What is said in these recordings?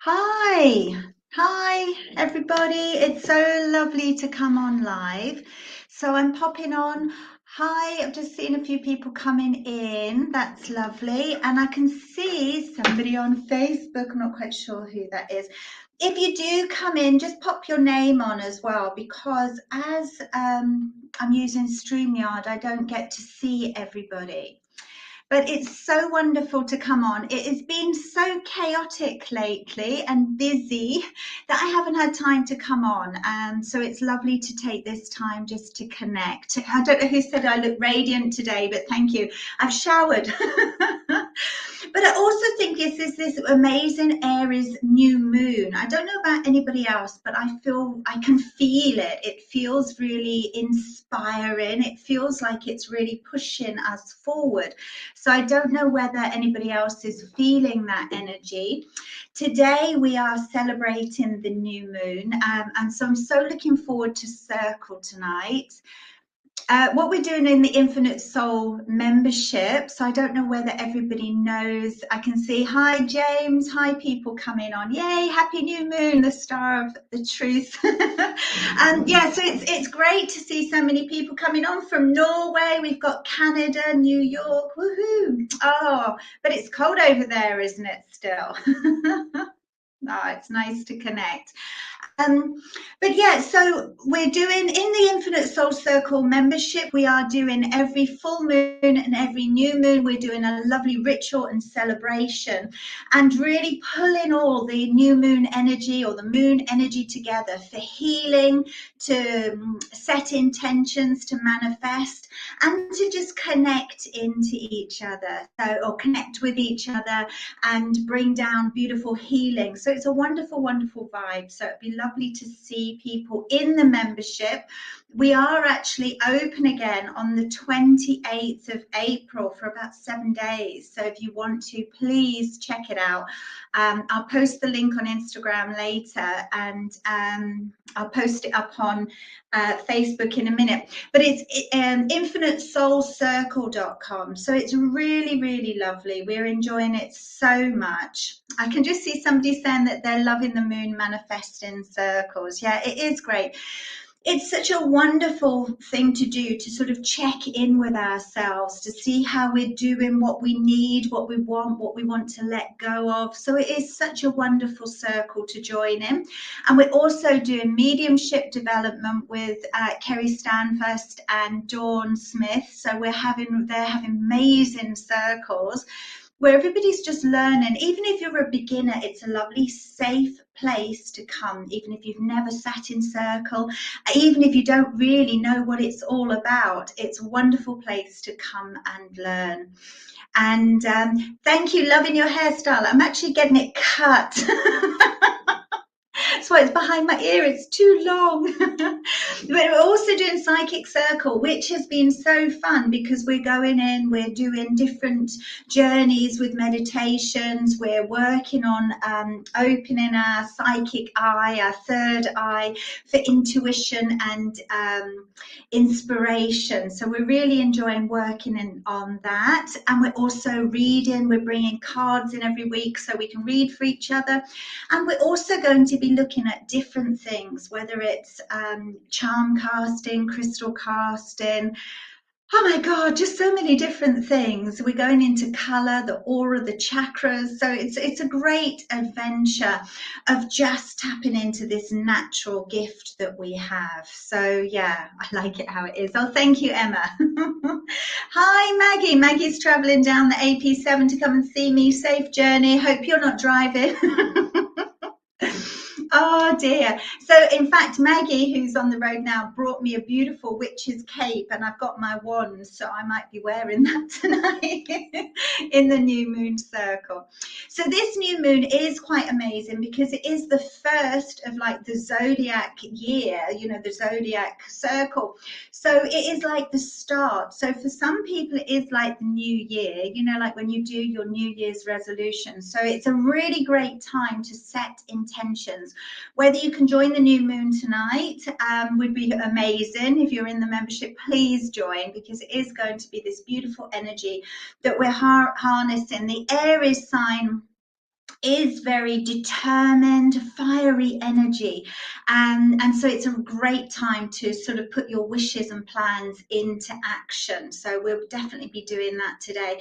Hi, hi everybody. It's so lovely to come on live. So I'm popping on. Hi, I've just seen a few people coming in. That's lovely. And I can see somebody on Facebook. I'm not quite sure who that is. If you do come in, just pop your name on as well, because as I'm using StreamYard, I don't get to see everybody. But it's so wonderful to come on. It has been so chaotic lately and busy that I haven't had time to come on. And so it's lovely to take this time just to connect. I don't know who said I look radiant today, but thank you. I've showered. But I also think this is this amazing Aries new moon. I don't know about anybody else, but I can feel it. It feels really inspiring. It feels like it's really pushing us forward. So I don't know whether anybody else is feeling that energy. Today we are celebrating the new moon, and so I'm so looking forward to Circle tonight. What we're doing in the Infinite Soul membership, so I don't know whether everybody knows. I can see, hi James, hi people coming on. Yay, happy new moon, the star of the truth. Yeah, so it's great to see so many people coming on from Norway. We've got Canada, New York, woohoo. Oh, but it's cold over there, isn't it, still? Oh, it's nice to connect. But yeah, so we're doing in the Infinite Soul Circle membership, we are doing every full moon and every new moon, we're doing a lovely ritual and celebration and really pulling all the new moon energy or the moon energy together for healing, to set intentions, to manifest, and to just connect into each other, or connect with each other and bring down beautiful healing. So it's a wonderful, wonderful vibe. So it'd be lovely to see people in the membership. We are actually open again on the 28th of April for about 7 days. So if you want to, please check it out. I'll post the link on Instagram later, and I'll post it up on Facebook in a minute. But it's infinitesoulcircle.com. So it's really, really lovely. We're enjoying it so much. I can just see somebody saying that they're loving the moon manifesting circles. Yeah, it is great. It's such a wonderful thing to do, to sort of check in with ourselves, to see how we're doing, what we need, what we want to let go of. So it is such a wonderful circle to join in. And we're also doing mediumship development with Kerry Stanfast and Dawn Smith. So they're having amazing circles where everybody's just learning. Even if you're a beginner, it's a lovely, safe place to come, even if you've never sat in circle, even if you don't really know what it's all about. It's a wonderful place to come and learn. And thank you, loving your hairstyle. I'm actually getting it cut. That's why it's behind my ear, it's too long. But we're also doing Psychic Circle, which has been so fun because we're going in, we're doing different journeys with meditations, we're working on opening our psychic eye, our third eye, for intuition and inspiration. So we're really enjoying working on that. And we're also reading, we're bringing cards in every week so we can read for each other. And we're also going to be looking at different things, whether it's charm casting, crystal casting. Oh my God, just so many different things. We're going into color, the aura, the chakras. So it's a great adventure of just tapping into this natural gift that we have. So yeah, I like it how it is. Oh, thank you, Emma. Hi, Maggie. Maggie's traveling down the AP7 to come and see me. Safe journey. Hope you're not driving. Oh dear. So in fact, Maggie, who's on the road now, brought me a beautiful witch's cape, and I've got my wand, so I might be wearing that tonight in the new moon circle. So this new moon is quite amazing because it is the first of like the zodiac year, the zodiac circle. So it is like the start. So for some people, it is like the new year, like when you do your New Year's resolution. So it's a really great time to set intentions. Whether you can join the new moon tonight would be amazing. If you're in the membership, please join, because it is going to be this beautiful energy that we're harnessing. The Aries sign is very determined, fiery energy. And so it's a great time to sort of put your wishes and plans into action. So we'll definitely be doing that today.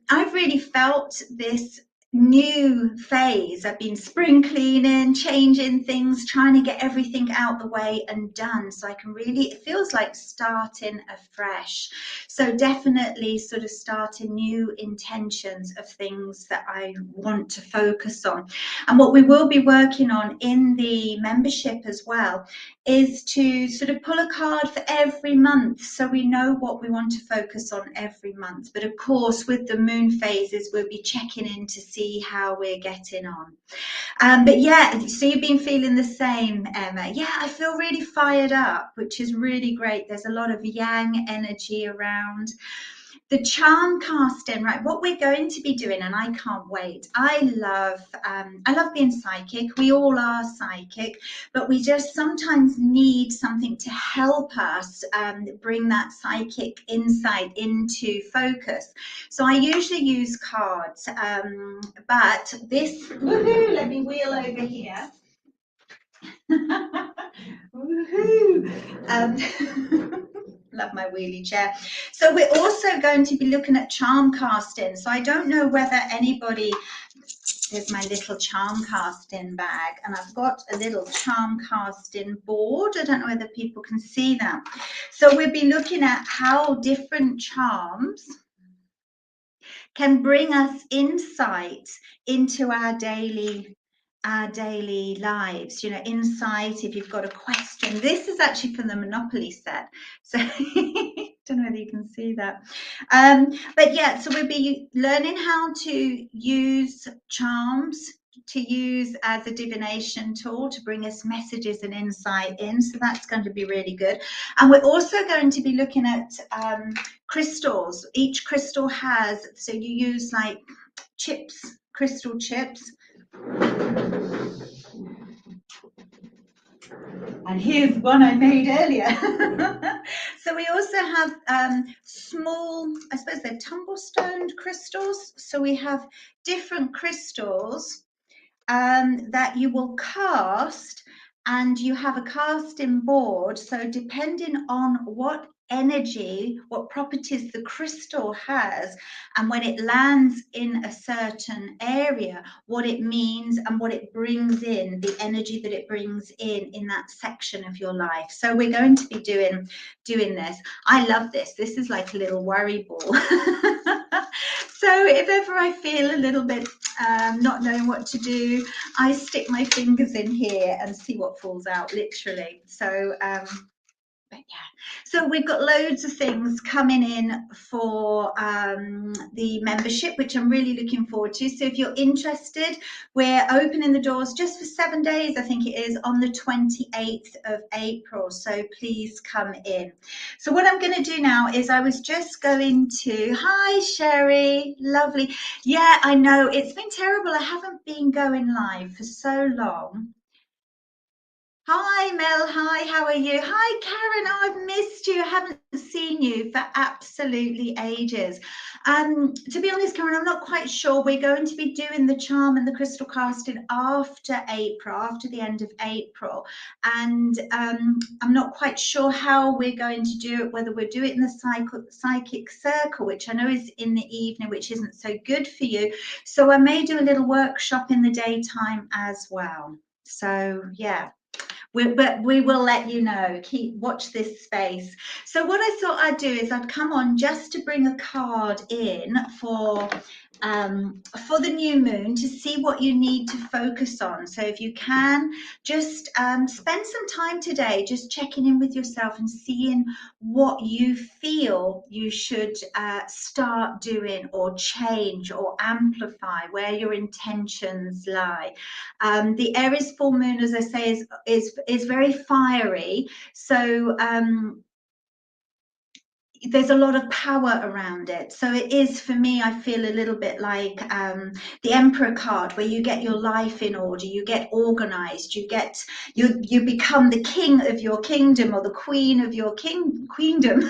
I've really felt this new phase. I've been spring cleaning, changing things, trying to get everything out the way and done, so I can really, it feels like starting afresh. So definitely sort of starting new intentions of things that I want to focus on. And what we will be working on in the membership as well is to sort of pull a card for every month, so we know what we want to focus on every month. But of course, with the moon phases, we'll be checking in to see how we're getting on. But yeah, so you've been feeling the same, Emma. Yeah, I feel really fired up, which is really great. There's a lot of yang energy around. The charm casting, right? What we're going to be doing, and I can't wait. I love being psychic. We all are psychic, but we just sometimes need something to help us bring that psychic insight into focus. So I usually use cards, but this, woohoo, let me wheel over here. Woohoo! Love my wheelie chair. So we're also going to be looking at charm casting. So I don't know whether anybody, there's my little charm casting bag, and I've got a little charm casting board. I don't know whether people can see that. So we'll be looking at how different charms can bring us insight into our daily lives, insight. If you've got a question, this is actually from the Monopoly set, so don't know whether you can see that, but yeah, so we'll be learning how to use charms to use as a divination tool to bring us messages and insight in, so that's going to be really good. And we're also going to be looking at crystals. Each crystal has, so you use like chips, crystal chips. And here's one I made earlier. So we also have small, I suppose they're tumblestone crystals. So we have different crystals that you will cast, and you have a casting board. So depending on what energy, what properties the crystal has, and when it lands in a certain area, what it means and what it brings in, the energy that it brings in that section of your life. So we're going to be doing this. I love this. This is like a little worry ball. So if ever I feel a little bit not knowing what to do, I stick my fingers in here and see what falls out, literally. So but yeah, so we've got loads of things coming in for the membership, which I'm really looking forward to. So if you're interested, we're opening the doors just for 7 days, I think it is, on the 28th of April. So please come in. So what I'm going to do now is I was just going to, hi Sherry, lovely. Yeah, I know, it's been terrible. I haven't been going live for so long. Hi Mel, hi, how are you? Hi Karen, oh, I've missed you. I haven't seen you for absolutely ages. To be honest, Karen, I'm not quite sure. We're going to be doing the charm and the crystal casting after April, after the end of April. And I'm not quite sure how we're going to do it, whether we'll do it in the psychic circle, which I know is in the evening, which isn't so good for you. So I may do a little workshop in the daytime as well. So yeah. But we will let you know. Watch this space. So what I thought I'd do is I'd come on just to bring a card in for the new moon, to see what you need to focus on. So if you can, just spend some time today just checking in with yourself and seeing what you feel you should start doing or change or amplify, where your intentions lie. The Aries full moon, as I say, is very fiery. So there's a lot of power around it. So it is, for me, I feel a little bit like the Emperor card, where you get your life in order, you get organized, you become the king of your kingdom, or the queen of your queendom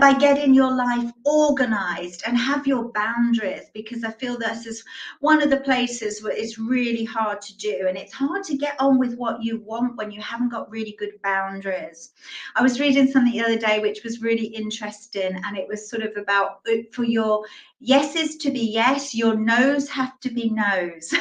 by getting your life organized and have your boundaries, because I feel this is one of the places where it's really hard to do, and it's hard to get on with what you want when you haven't got really good boundaries. I was reading something the other day which was really interesting, and it was sort of about, for your yeses to be yes, your no's have to be no's.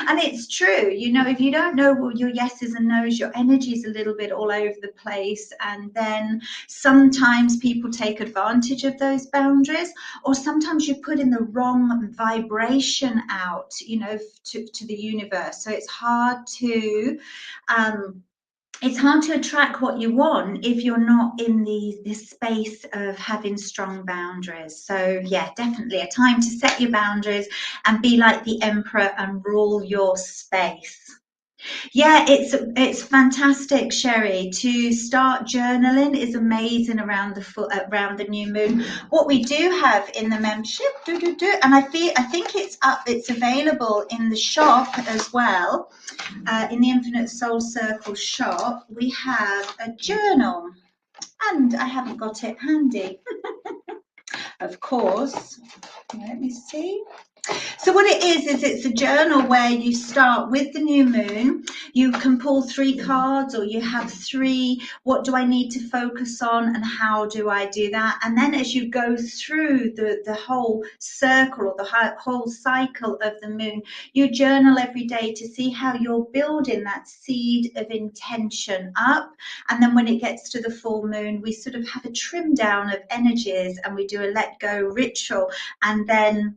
And it's true, you know, if you don't know what your yeses and no's, your energy is a little bit all over the place, and then sometimes people take advantage of those boundaries, or sometimes you put in the wrong vibration out, you know, to the universe. So it's hard to attract what you want if you're not in this space of having strong boundaries. So yeah, definitely a time to set your boundaries and be like the emperor and rule your space. Yeah, it's fantastic, Sherry. To start journaling is amazing around around the new moon. What we do have in the membership, and I think it's up, it's available in the shop as well. In the Infinite Soul Circle shop, we have a journal, and I haven't got it handy, of course. Let me see. So what it is it's a journal where you start with the new moon. You can pull 3 cards, or you have 3, what do I need to focus on and how do I do that? And then as you go through the whole circle, or the whole cycle of the moon, you journal every day to see how you're building that seed of intention up. And then when it gets to the full moon, we sort of have a trim down of energies, and we do a let go ritual, and then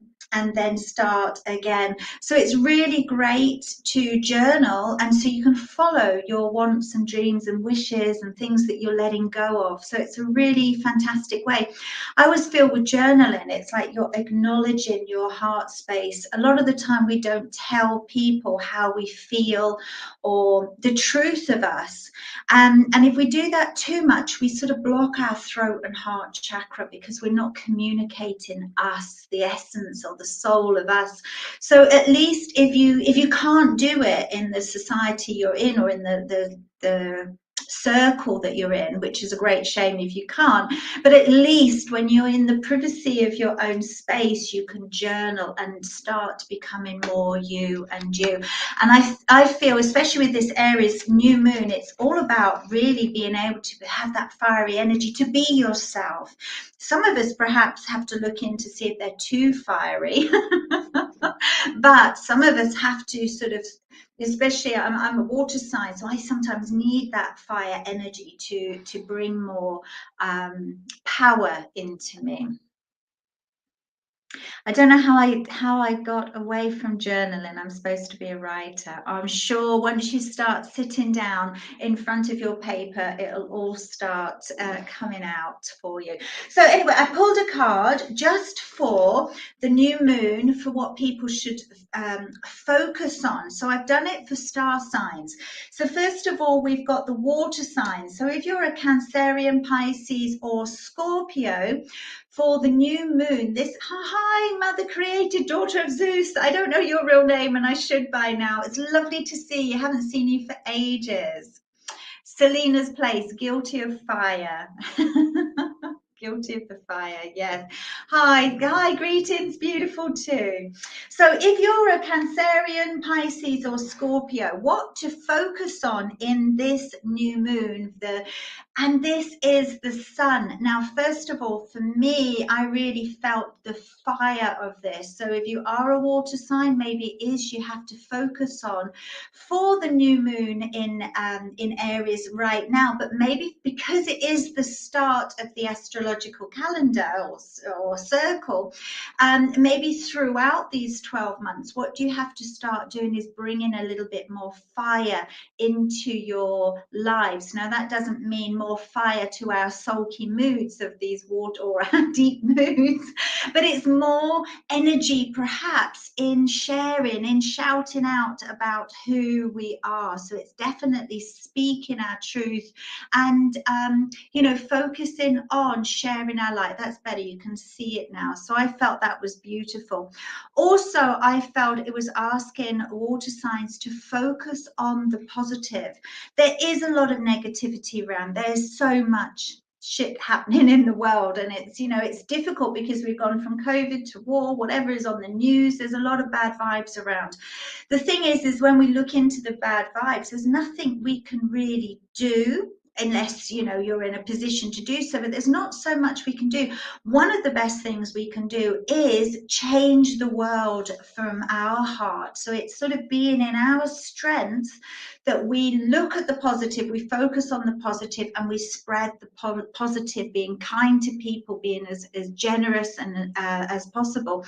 start again. So it's really great to journal, and so you can follow your wants and dreams and wishes and things that you're letting go of. So it's a really fantastic way. I always feel with journaling, it's like you're acknowledging your heart space. A lot of the time we don't tell people how we feel or the truth of us. And if we do that too much, we sort of block our throat and heart chakra, because we're not communicating us, the essence or the soul of us. So at least if you can't do it in the society you're in, or in the circle that you're in, which is a great shame if you can't, but at least when you're in the privacy of your own space, you can journal and start becoming more you and you. And I feel, especially with this Aries new moon, it's all about really being able to have that fiery energy to be yourself. Some of us perhaps have to look in to see if they're too fiery, but some of us have to sort of, especially I'm a water sign, so I sometimes need that fire energy to bring more power into me. I don't know how I got away from journaling. I'm supposed to be a writer. I'm sure once you start sitting down in front of your paper, it'll all start coming out for you. So anyway, I pulled a card just for the new moon, for what people should focus on. So I've done it for star signs. So first of all, we've got the water signs. So if you're a Cancerian, Pisces, or Scorpio, for the new moon, this, hi, Mother Created, Daughter of Zeus. I don't know your real name, and I should by now. It's lovely to see you. Haven't seen you for ages. Selena's Place, Guilty of Fire. Guilty of the fire, yes. Hi, greetings, beautiful too. So if you're a Cancerian, Pisces, or Scorpio, what to focus on in this new moon, and this is the sun. Now, first of all, for me, I really felt the fire of this. So if you are a water sign, maybe it is you have to focus on for the new moon in Aries right now, but maybe because it is the start of the astrological astrological calendar or circle, maybe throughout these 12 months, what do you have to start doing is bringing a little bit more fire into your lives. Now, that doesn't mean more fire to our sulky moods of these water or our deep moods, but it's more energy perhaps in sharing, in shouting out about who we are. So it's definitely speaking our truth and focusing on sharing our light. That's better, you can see it now. So I felt that was beautiful. Also, I felt it was asking water signs to focus on the positive. There is a lot of negativity around. There's so much shit happening in the world, and it's difficult because we've gone from COVID to war, whatever is on the news. There's a lot of bad vibes around. The thing is when we look into the bad vibes, there's nothing we can really do unless you're in a position to do so, but there's not so much we can do. One of the best things we can do is change the world from our heart. So it's sort of being in our strength that we look at the positive, we focus on the positive, and we spread the positive, being kind to people, being as generous and as possible,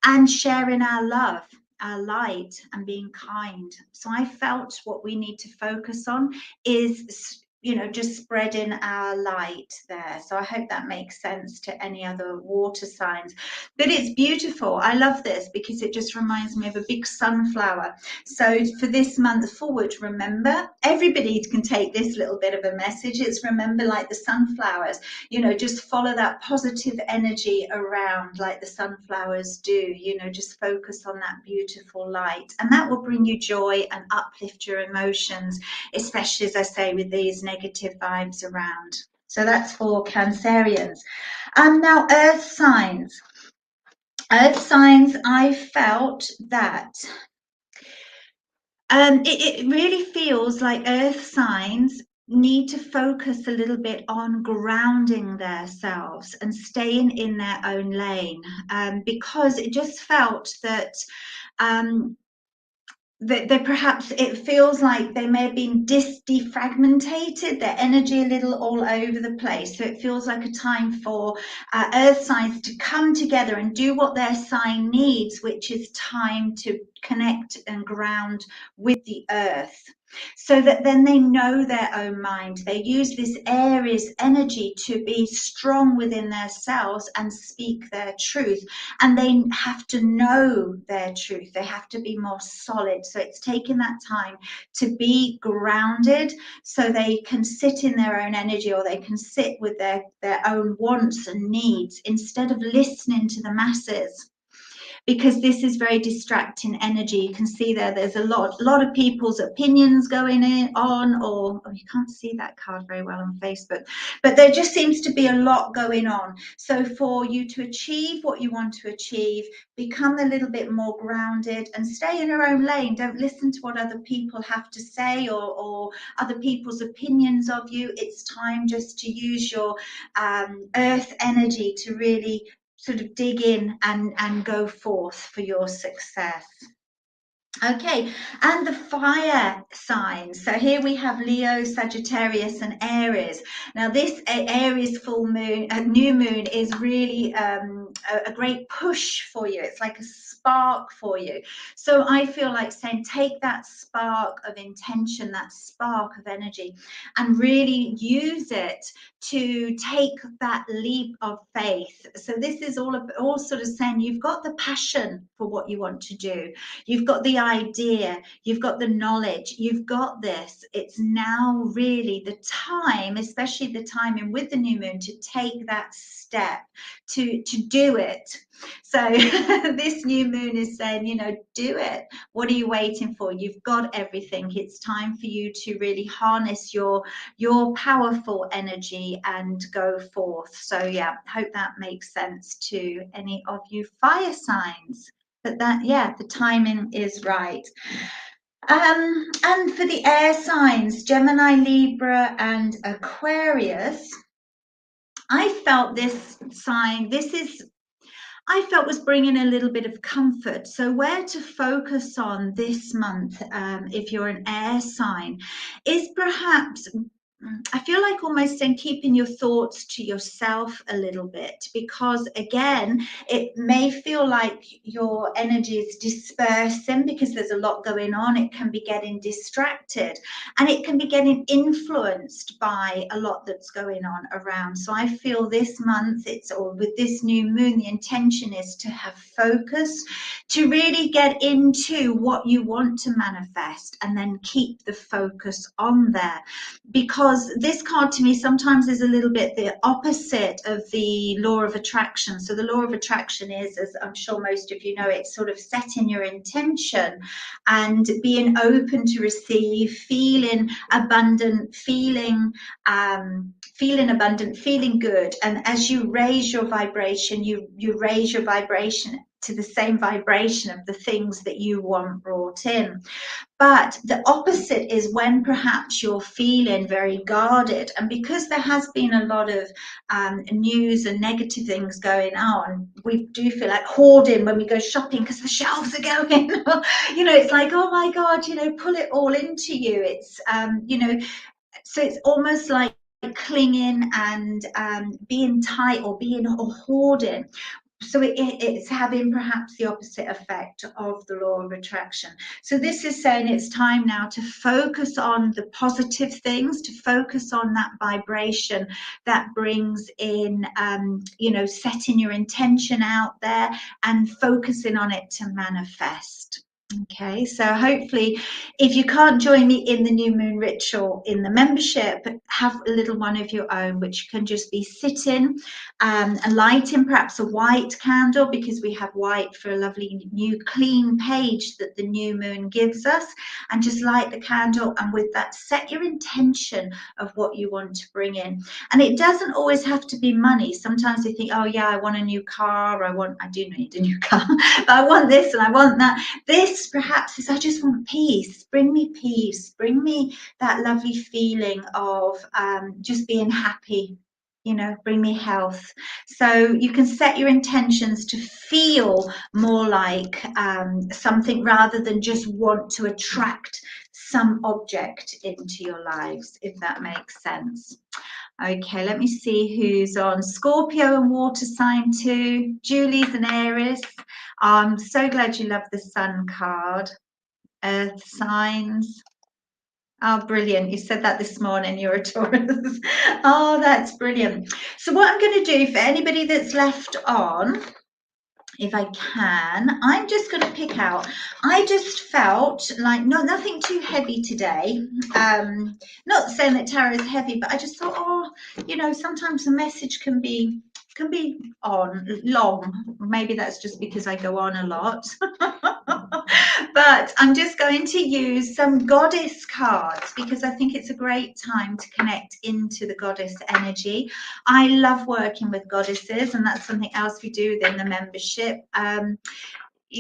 and sharing our love, our light, and being kind. So I felt what we need to focus on is just spreading our light there. So I hope that makes sense to any other water signs. But it's beautiful. I love this because it just reminds me of a big sunflower. So for this month forward, remember, everybody can take this little bit of a message. It's remember, like the sunflowers, just follow that positive energy around like the sunflowers do. Just focus on that beautiful light, and that will bring you joy and uplift your emotions, especially, as I say, with these negative vibes around. So that's for Cancerians. Now, earth signs. Earth signs, I felt that it really feels like earth signs need to focus a little bit on grounding themselves and staying in their own lane, because it just felt that that perhaps it feels like they may have been defragmented, their energy a little all over the place. So it feels like a time for earth signs to come together and do what their sign needs, which is time to connect and ground with the earth, so that then they know their own mind. They use this Aries energy to be strong within themselves and speak their truth. And they have to know their truth. They have to be more solid. So it's taking that time to be grounded so they can sit in their own energy, or they can sit with their own wants and needs instead of listening to the masses. Because this is very distracting energy. You can see there's a lot of people's opinions going on, or you can't see that card very well on Facebook, but there just seems to be a lot going on. So for you to achieve what you want to achieve, become a little bit more grounded and stay in your own lane. Don't listen to what other people have to say or other people's opinions of you. It's time just to use your earth energy to really sort of dig in and go forth for your success. Okay, and the fire signs. So here we have Leo, Sagittarius, and Aries. Now this Aries full moon, new moon, is really a great push for you. It's like a spark for you. So I feel like saying, take that spark of intention, that spark of energy, and really use it to take that leap of faith. So this is all sort of saying you've got the passion for what you want to do. You've got the idea, you've got the knowledge, you've got this. It's now really the time, especially the timing with the new moon, to take that step, to do it. So this new moon is saying, do it. What are you waiting for? You've got everything. It's time for you to really harness your powerful energy and go forth. So yeah, hope that makes sense to any of you fire signs. But the timing is right. And for the air signs, Gemini, Libra, and Aquarius, I felt this sign, I felt was bringing a little bit of comfort. So where to focus on this month, if you're an air sign, is perhaps I feel like almost then keeping your thoughts to yourself a little bit, because again, it may feel like your energy is dispersing because there's a lot going on. It can be getting distracted, and it can be getting influenced by a lot that's going on around. So I feel this month, or with this new moon, the intention is to have focus, to really get into what you want to manifest, and then keep the focus on there. Because this card to me sometimes is a little bit the opposite of the law of attraction. So the law of attraction is, as I'm sure most of you know, it's sort of setting your intention and being open to receive, feeling abundant, feeling abundant, feeling good. And as you raise your vibration, you raise your vibration to the same vibration of the things that you want brought in. But the opposite is when perhaps you're feeling very guarded. And because there has been a lot of news and negative things going on, we do feel like hoarding when we go shopping because the shelves are going. It's like, oh my God, pull it all into you. It's, so it's almost like clinging and being tight or hoarding. So it's having perhaps the opposite effect of the law of attraction. So this is saying it's time now to focus on the positive things, to focus on that vibration that brings in, setting your intention out there and focusing on it to manifest. Okay, so hopefully if you can't join me in the new moon ritual in the membership, have a little one of your own, which can just be sitting and lighting perhaps a white candle, because we have white for a lovely new clean page that the new moon gives us, and just light the candle, and with that set your intention of what you want to bring in. And it doesn't always have to be money. Sometimes you think, oh yeah, I want a new car, I do need a new car, but I want this and I want that. This perhaps is, I just want peace. Bring me peace. Bring me that lovely feeling of just being happy. Bring me health. So you can set your intentions to feel more like something, rather than just want to attract some object into your lives, if that makes sense. Okay, let me see who's on. Scorpio and water sign too. Julie's an Aries. I'm so glad you love the sun card. Earth signs. Oh, brilliant. You said that this morning, you're a Taurus. Oh, that's brilliant. So what I'm going to do for anybody that's left on, if I can, I'm just going to pick out, I just felt like nothing too heavy today. Not saying that tarot is heavy, but I just thought, sometimes the message can be on long. Maybe that's just because I go on a lot. But I'm just going to use some goddess cards, because I think it's a great time to connect into the goddess energy. I love working with goddesses, and that's something else we do within the membership.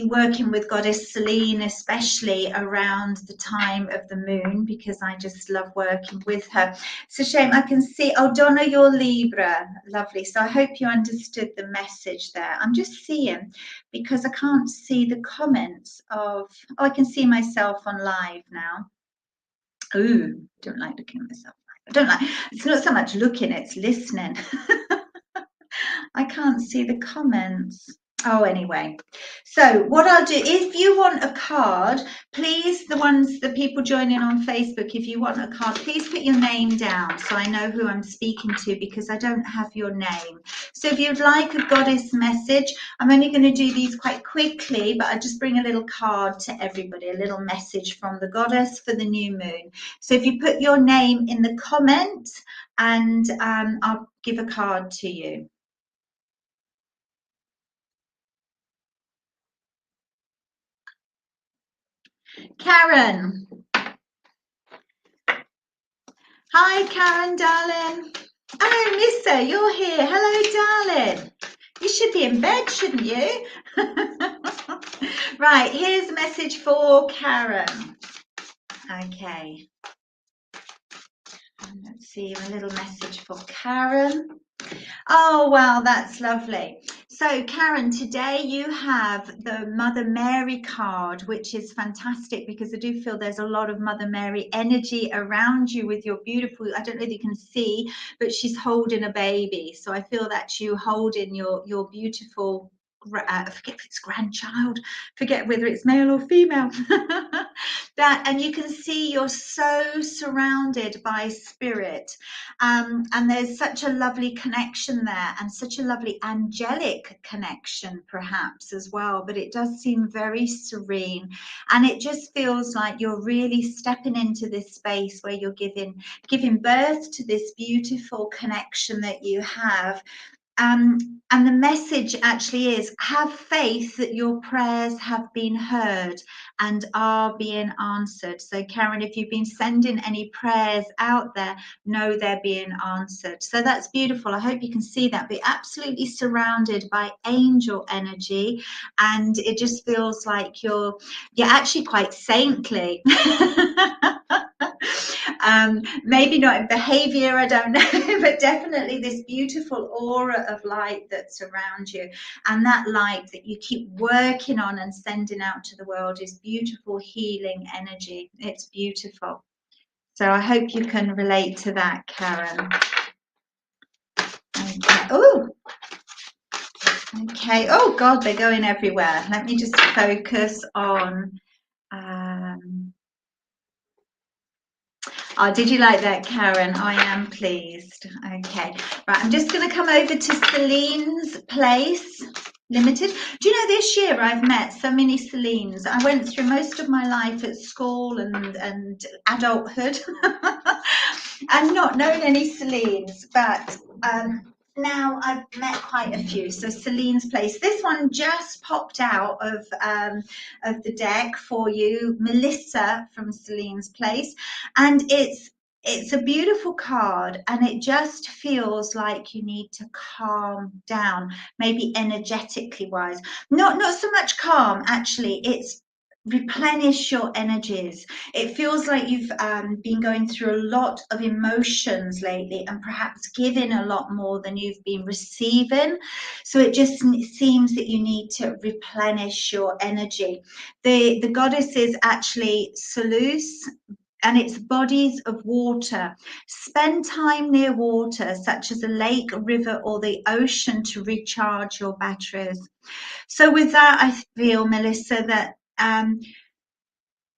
Working with goddess Celine, especially around the time of the moon, because I just love working with her. It's a shame I can see, oh Donna, you're Libra, lovely. So I hope you understood the message there. I'm just seeing, because I can't see the comments of, I can see myself on live now. Ooh, don't like looking at myself. I don't like, it's not so much looking, it's listening. I can't see the comments. Oh, anyway, so what I'll do, if you want a card, please, the people joining on Facebook, if you want a card, please put your name down so I know who I'm speaking to, because I don't have your name. So if you'd like a goddess message, I'm only going to do these quite quickly, but I just bring a little card to everybody, a little message from the goddess for the new moon. So if you put your name in the comments, and I'll give a card to you. Karen. Hi, Karen, darling. Oh, Missa, you're here. Hello, darling. You should be in bed, shouldn't you? Right, here's a message for Karen. Okay. Let's see, a little message for Karen. Oh, wow, that's lovely. So, Karen, today you have the Mother Mary card, which is fantastic because I do feel there's a lot of Mother Mary energy around you with your beautiful, I don't know if you can see, but she's holding a baby. So I feel that's you holding your beautiful, I forget if it's grandchild, forget whether it's male or female. And you can see you're so surrounded by spirit. And there's such a lovely connection there, and such a lovely angelic connection perhaps as well, but it does seem very serene, and it just feels like you're really stepping into this space where you're giving birth to this beautiful connection that you have. And the message actually is, have faith that your prayers have been heard and are being answered. So, Karen, if you've been sending any prayers out there, know they're being answered. So that's beautiful. I hope you can see that. Be absolutely surrounded by angel energy, and it just feels like you're actually quite saintly. Maybe not in behavior, I don't know, but definitely this beautiful aura of light that's around you, and that light that you keep working on and sending out to the world is beautiful healing energy. It's beautiful. So I hope you can relate to that, Karen. Okay. Oh, okay. Oh God, they're going everywhere. Let me just focus on oh, did you like that, Karen? I am pleased. Okay, right, I'm just going to come over to Celine's Place Limited. Do you know, this year I've met so many Celines. I went through most of my life at school and adulthood and not known any Celines, but now I've met quite a few. So Celine's Place. This one just popped out of the deck for you, Melissa from Celine's Place, and it's a beautiful card, and it just feels like you need to calm down, maybe energetically wise. Not so much calm, actually. It's replenish your energies. It feels like you've been going through a lot of emotions lately, and perhaps giving a lot more than you've been receiving. So it just seems that you need to replenish your energy. The goddess is actually Selous, and it's bodies of water. Spend time near water, such as a lake, a river, or the ocean, to recharge your batteries. So with that, I feel, Melissa, that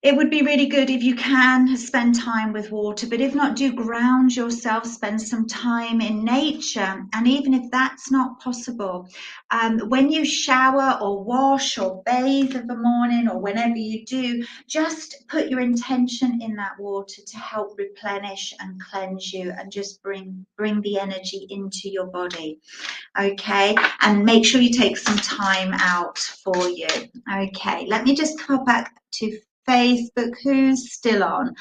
it would be really good if you can spend time with water, but if not, do ground yourself, spend some time in nature. And even if that's not possible, when you shower or wash or bathe in the morning, or whenever you do, just put your intention in that water to help replenish and cleanse you, and just bring the energy into your body. Okay, and make sure you take some time out for you. Okay, let me just come back to Facebook. Who's still on?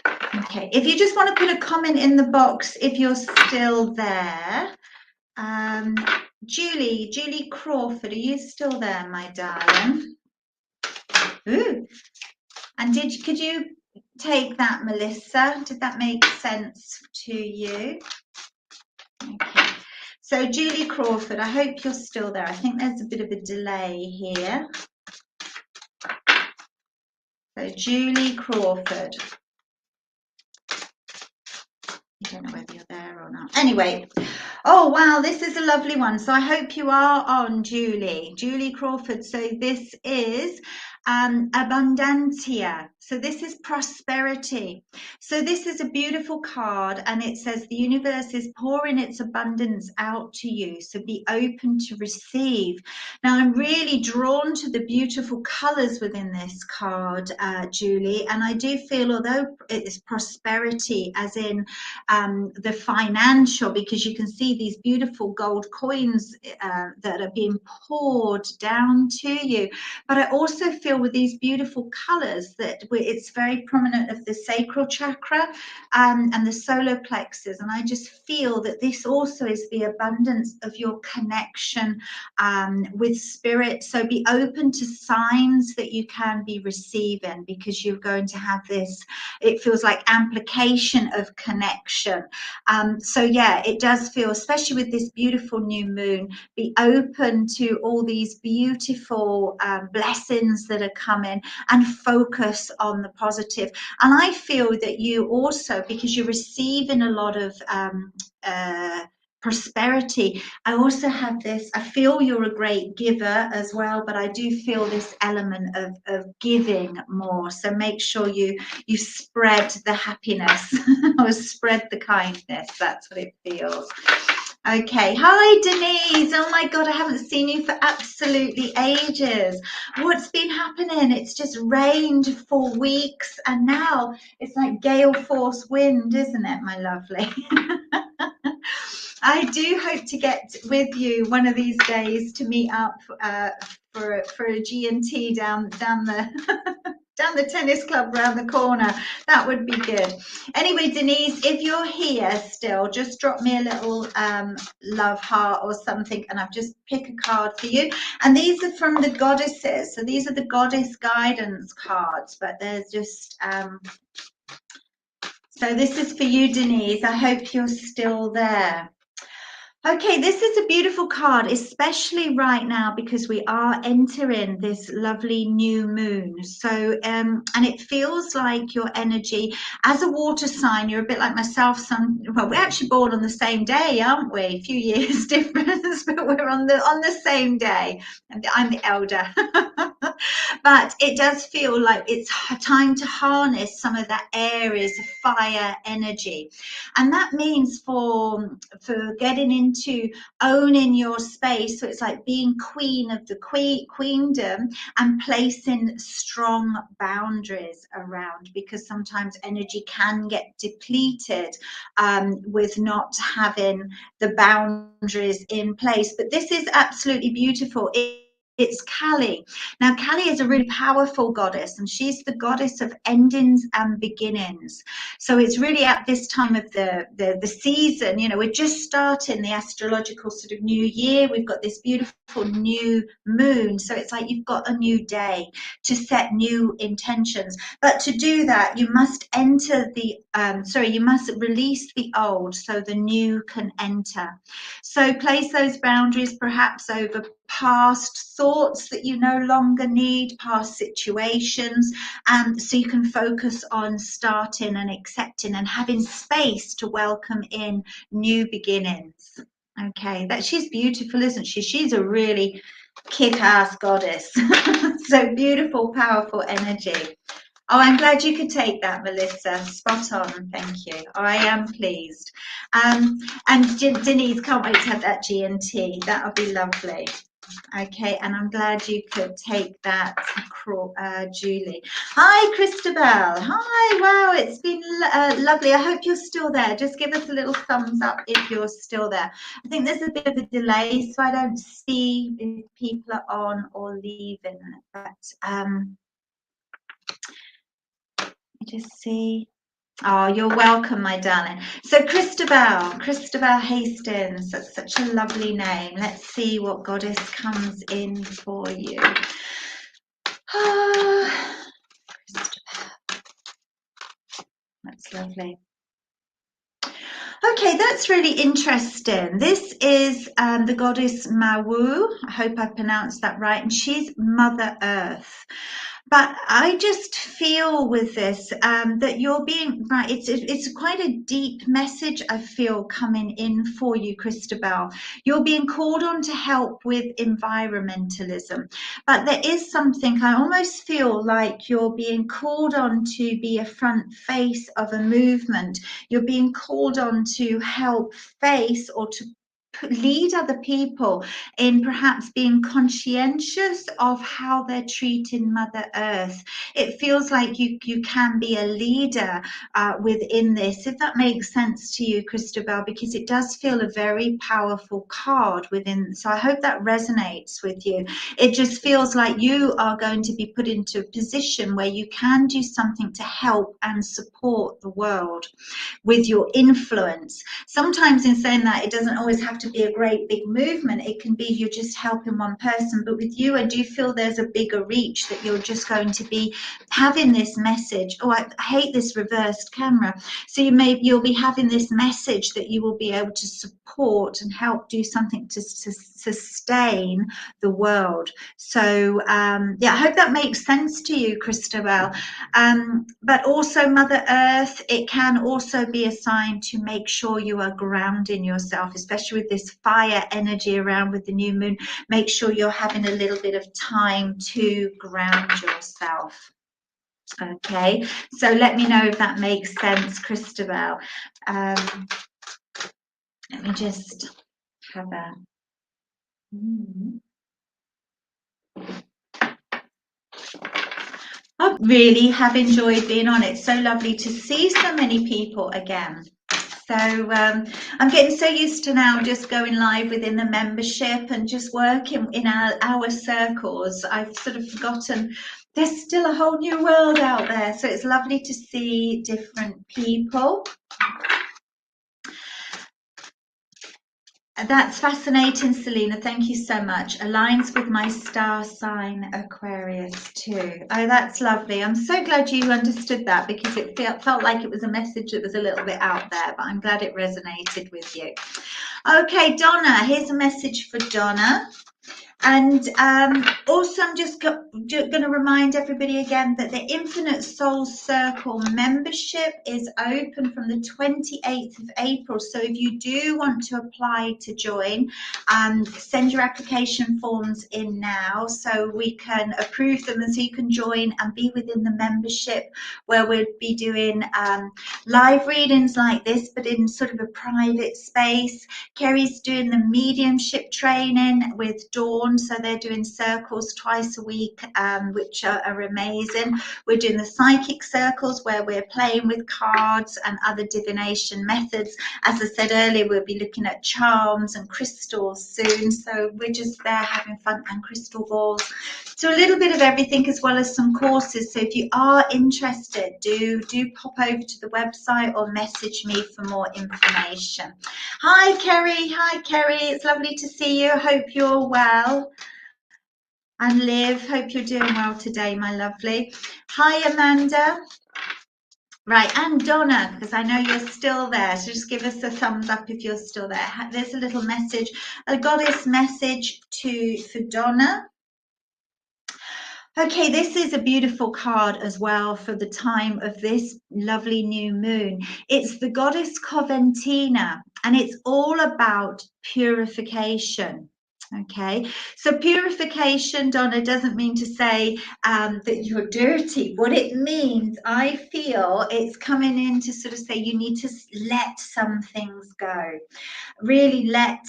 Okay, if you just want to put a comment in the box if you're still there. Julie Crawford, are you still there, my darling? Ooh. And could you take that, Melissa? Did that make sense to you? Okay. So Julie Crawford, I hope you're still there. I think there's a bit of a delay here. So Julie Crawford. I don't know whether you're there or not. Anyway, oh wow, this is a lovely one. So I hope you are on, Julie Crawford. So this is abundantia. So this is prosperity. So this is a beautiful card, and it says the universe is pouring its abundance out to you, so be open to receive. Now I'm really drawn to the beautiful colors within this card, Julie, and I do feel, although it is prosperity as in the financial, because you can see these beautiful gold coins that are being poured down to you, but I also feel feel with these beautiful colors that it's very prominent of the sacral chakra and the solar plexus. And I just feel that this also is the abundance of your connection with spirit. So be open to signs that you can be receiving, because you're going to have this, it feels like amplification of connection. So yeah, it does feel, especially with this beautiful new moon, be open to all these beautiful blessings that are coming, and focus on the positive. And I feel that you also, because you're receiving a lot of prosperity, I also have this, I feel you're a great giver as well, but I do feel this element of giving more. So make sure you spread the happiness or spread the kindness. That's what it feels. Okay, hi Denise. Oh my God, I haven't seen you for absolutely ages. What's been happening? It's just rained for weeks, and now it's like gale force wind, isn't it, my lovely? I do hope to get with you one of these days to meet up for a G&T down the down the tennis club around the corner. That would be good. Anyway, Denise, if you're here still, just drop me a little love heart or something, and I'll just pick a card for you. And these are from the goddesses. So these are the goddess guidance cards, but there's just so this is for you, Denise. I hope you're still there. Okay, this is a beautiful card, especially right now, because we are entering this lovely new moon. So, and it feels like your energy as a water sign, you're a bit like myself. Well, we're actually born on the same day, aren't we? A few years difference, but we're on the same day. And I'm the elder. But it does feel like it's time to harness some of that Aries fire energy. And that means for getting into owning your space. So it's like being queen of the queendom and placing strong boundaries around, because sometimes energy can get depleted with not having the boundaries in place. But this is absolutely beautiful. It's Kali. Now, Kali is a really powerful goddess, and she's the goddess of endings and beginnings. So it's really at this time of the season, you know, we're just starting the astrological sort of new year. We've got this beautiful new moon. So it's like you've got a new day to set new intentions. But to do that, you must enter the, you must release the old so the new can enter. So place those boundaries perhaps over past thoughts that you no longer need, past situations, so you can focus on starting and accepting and having space to welcome in new beginnings. Okay, that she's beautiful, isn't she? She's a really kick-ass goddess. So beautiful, powerful energy. Oh, I'm glad you could take that, Melissa. Spot on. Thank you. I am pleased. And Denise, can't wait to have that G&T. That'll be lovely. Okay, and I'm glad you could take that, Julie. Hi, Christabel. Hi, wow, it's been lovely. I hope you're still there. Just give us a little thumbs up if you're still there. I think there's a bit of a delay, so I don't see if people are on or leaving. But let me just see. Oh, you're welcome, my darling. So Christabel Hastings, that's such a lovely name. Let's see what goddess comes in for you. Oh, Christabel. That's lovely. Okay, that's really interesting. This is the goddess Mawu. I hope I pronounced that right. And she's Mother Earth. But I just feel with this that you're being right. It's quite a deep message I feel coming in for you, Christabel. You're being called on to help with environmentalism, but there is something I almost feel like you're being called on to be a front face of a movement. You're being called on to help face or to lead other people in perhaps being conscientious of how they're treating Mother Earth. It feels like you can be a leader within this, if that makes sense to you, Christabel, because it does feel a very powerful card within. So I hope that resonates with you. It just feels like you are going to be put into a position where you can do something to help and support the world with your influence. Sometimes in saying that, it doesn't always have to be a great big movement. It can be you're just helping one person. But with you, I do feel there's a bigger reach, that you're just going to be having this message. Oh, I hate this reversed camera. So you'll be having this message that you will be able to support and help do something to sustain the world. So yeah, I hope that makes sense to you, Christabel. But also Mother Earth, it can also be a sign to make sure you are grounding yourself, especially with this fire energy around with the new moon. Make sure you're having a little bit of time to ground yourself. Okay, so let me know if that makes sense, Christabel. Let me just have a... I really have enjoyed being on it. So lovely to see so many people again. So I'm getting so used to now just going live within the membership and just working in our circles. I've sort of forgotten there's still a whole new world out there. So it's lovely to see different people. That's fascinating, Selena. Thank you so much. Aligns with my star sign, Aquarius, too. Oh, that's lovely. I'm so glad you understood that, because it felt like it was a message that was a little bit out there, but I'm glad it resonated with you. Okay, Donna, here's a message for Donna. And also, I'm just going to remind everybody again that the Infinite Soul Circle membership is open from the 28th of April. So if you do want to apply to join, send your application forms in now so we can approve them, and so you can join and be within the membership, where we'll be doing live readings like this, but in sort of a private space. Kerry's doing the mediumship training with Dawn, so they're doing circles twice a week, which are amazing. We're doing the psychic circles, where we're playing with cards and other divination methods. As I said earlier, we'll be looking at charms and crystals soon, so we're just there having fun, and crystal balls. So a little bit of everything, as well as some courses. So if you are interested, do pop over to the website or message me for more information. Hi, Kerry. Hi, Kerry. It's lovely to see you. Hope you're well. And Liv, hope you're doing well today, my lovely. Hi, Amanda. Right, and Donna, because I know you're still there, so just give us a thumbs up if you're still there. There's a little message, a goddess message for Donna. Okay, this is a beautiful card as well for the time of this lovely new moon. It's the goddess Coventina, and it's all about purification. Okay, so purification, Donna, doesn't mean to say that you're dirty. What it means, I feel, it's coming in to sort of say you need to let some things go. Really let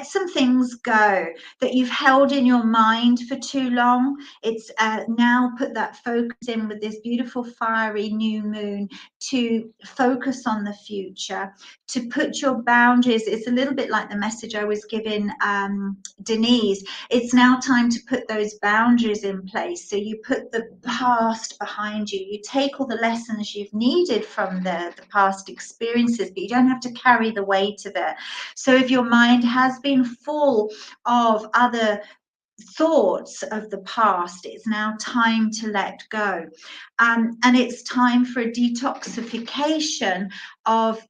some things go that you've held in your mind for too long. It's now put that focus in with this beautiful fiery new moon to focus on the future, to put your boundaries. It's a little bit like the message I was giving Denise. It's now time to put those boundaries in place. So you put the past behind you. You take all the lessons you've needed from the past experiences, but you don't have to carry the weight of it. So if your mind has been full of other thoughts of the past, it's now time to let go. And it's time for a detoxification of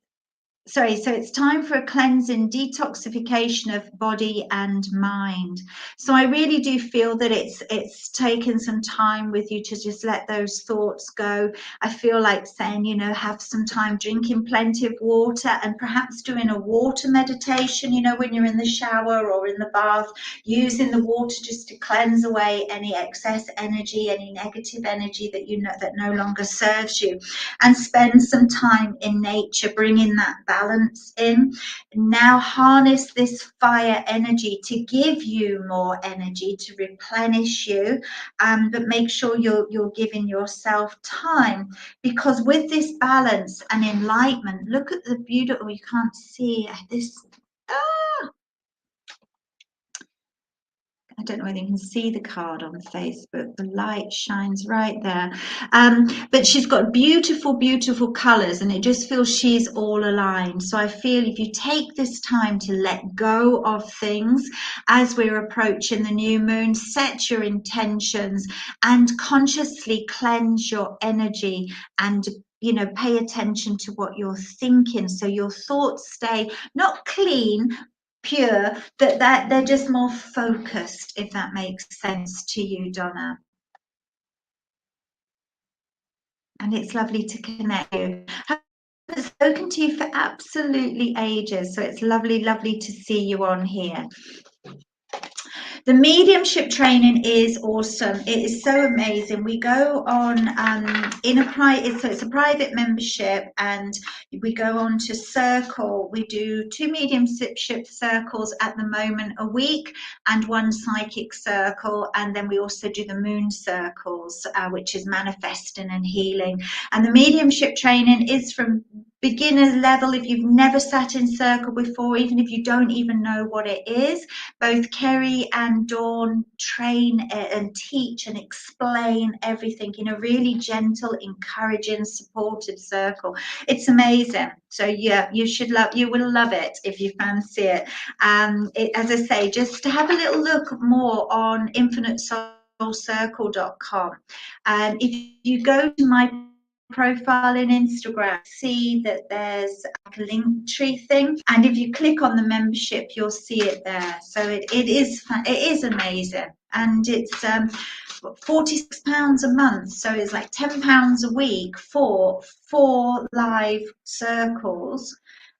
so it's time for a cleansing, detoxification of body and mind. So I really do feel that it's taken some time with you to just let those thoughts go. I feel like saying, you know, have some time drinking plenty of water, and perhaps doing a water meditation, you know, when you're in the shower or in the bath, using the water just to cleanse away any excess energy, any negative energy that you know that no longer serves you, and spend some time in nature, bringing that back. balance in. Now harness this fire energy to give you more energy, to replenish you, but make sure you're giving yourself time, because with this balance and enlightenment, look at the beautiful, you can't see this. I don't know whether you can see the card on Facebook. The light shines right there. But she's got beautiful, beautiful colours, and it just feels she's all aligned. So I feel if you take this time to let go of things as we're approaching the new moon, set your intentions and consciously cleanse your energy, and pay attention to what you're thinking, so your thoughts stay not clean, pure, that they're just more focused, if that makes sense to you, Donna. And it's lovely to connect you. I haven't spoken to you for absolutely ages, so it's lovely to see you on here. The mediumship training is awesome. It is so amazing. We go on in a private, so it's a private membership, and we go on to circle. We do 2 mediumship circles at the moment a week, and 1 psychic circle, and then we also do the moon circles, which is manifesting and healing. And the mediumship training is from beginner level. If you've never sat in circle before, even if you don't even know what it is, both Kerry and Dawn train and teach and explain everything in a really gentle, encouraging, supportive circle. It's amazing. So yeah, you will love it if you fancy it. As I say, just to have a little look more on infinitesoulcircle.com. And if you go to my profile in Instagram, see that there's a link tree thing, and if you click on the membership, you'll see it there. So it is amazing, and it's £46 a month, so it's like £10 a week for 4 live circles.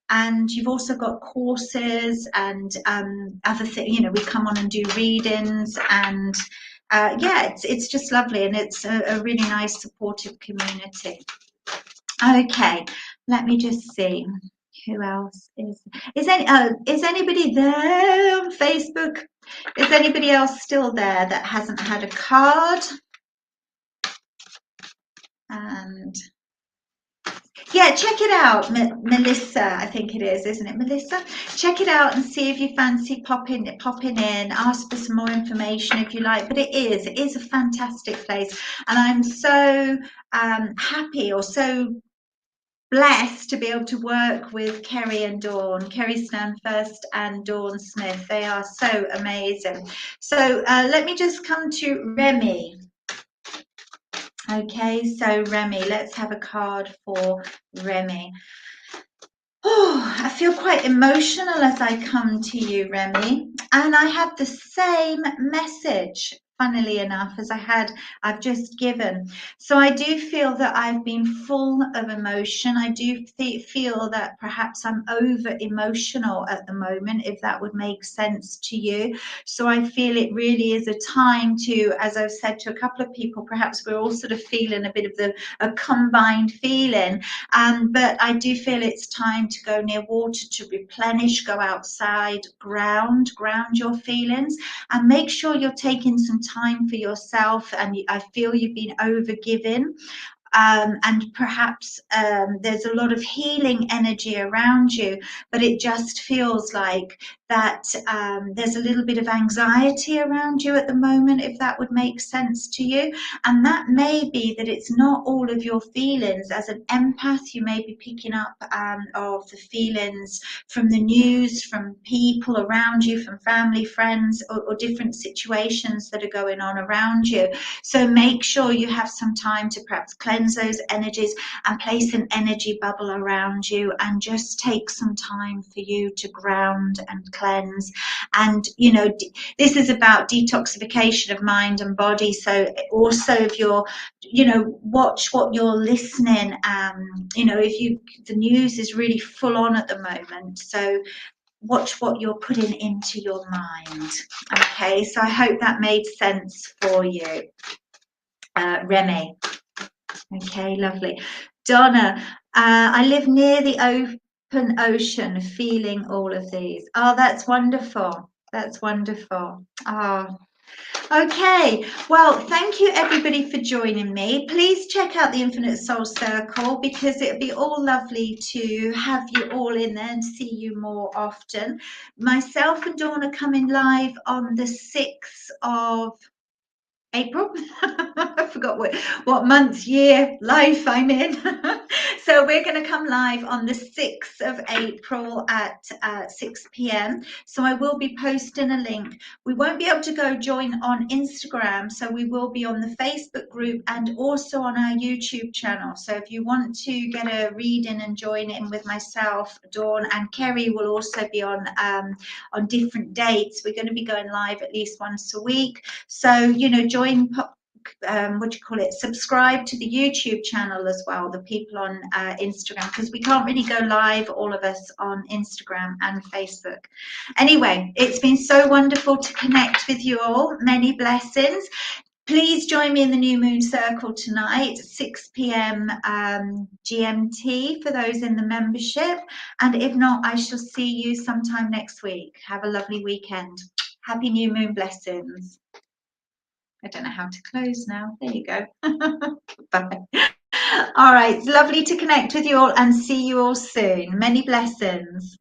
And you've also got courses and other things. We come on and do readings, and yeah, it's just lovely, and it's a really nice supportive community. Okay, let me just see who else is anybody there on Facebook? Is anybody else still there that hasn't had a card? And yeah, check it out, Melissa. I think it is, isn't it, Melissa? Check it out and see if you fancy popping in. Ask for some more information if you like. But it is a fantastic place, and I'm so happy, or so blessed to be able to work with Kerry and Dawn, Kerry Stanfirst and Dawn Smith. They are so amazing. So let me just come to Remy. Okay, so Remy, let's have a card for Remy. Oh, I feel quite emotional as I come to you, Remy, and I have the same message, funnily enough, as I've just given. So I do feel that I've been full of emotion. I do feel that perhaps I'm over emotional at the moment, if that would make sense to you. So I feel it really is a time to, as I've said to a couple of people, perhaps we're all sort of feeling a bit of a combined feeling. But I do feel it's time to go near water to replenish, go outside, ground your feelings, and make sure you're taking some time for yourself. And I feel you've been overgiving. And perhaps there's a lot of healing energy around you, but it just feels like that there's a little bit of anxiety around you at the moment, if that would make sense to you. And that may be that it's not all of your feelings. As an empath, you may be picking up of the feelings from the news, from people around you, from family, friends, or different situations that are going on around you. So make sure you have some time to perhaps cleanse those energies and place an energy bubble around you, and just take some time for you to ground and cleanse. And this is about detoxification of mind and body. So also, if you're watch what you're listening. The news is really full on at the moment, so watch what you're putting into your mind. Okay, so I hope that made sense for you, Remy. Okay, lovely. Donna, I live near the open ocean, feeling all of these. Oh, that's wonderful. That's wonderful. Oh, okay. Well, thank you everybody for joining me. Please check out the Infinite Soul Circle because it'd be all lovely to have you all in there and see you more often. Myself and Dawn are coming live on the 6th of April. I forgot what month, year, life I'm in. So we're going to come live on the 6th of April at 6 p.m. So I will be posting a link. We won't be able to go join on Instagram, so we will be on the Facebook group and also on our YouTube channel. So if you want to get a reading and join in with myself, Dawn, and Kerry will also be on different dates. We're going to be going live at least once a week. So, you know, join, what do you call it, subscribe to the YouTube channel as well, the people on Instagram, because we can't really go live, all of us, on Instagram and Facebook. Anyway, it's been so wonderful to connect with you all. Many blessings. Please join me in the New Moon Circle tonight, 6 p.m. GMT for those in the membership. And if not, I shall see you sometime next week. Have a lovely weekend. Happy New Moon blessings. I don't know how to close now. There you go. Bye. All right. It's lovely to connect with you all and see you all soon. Many blessings.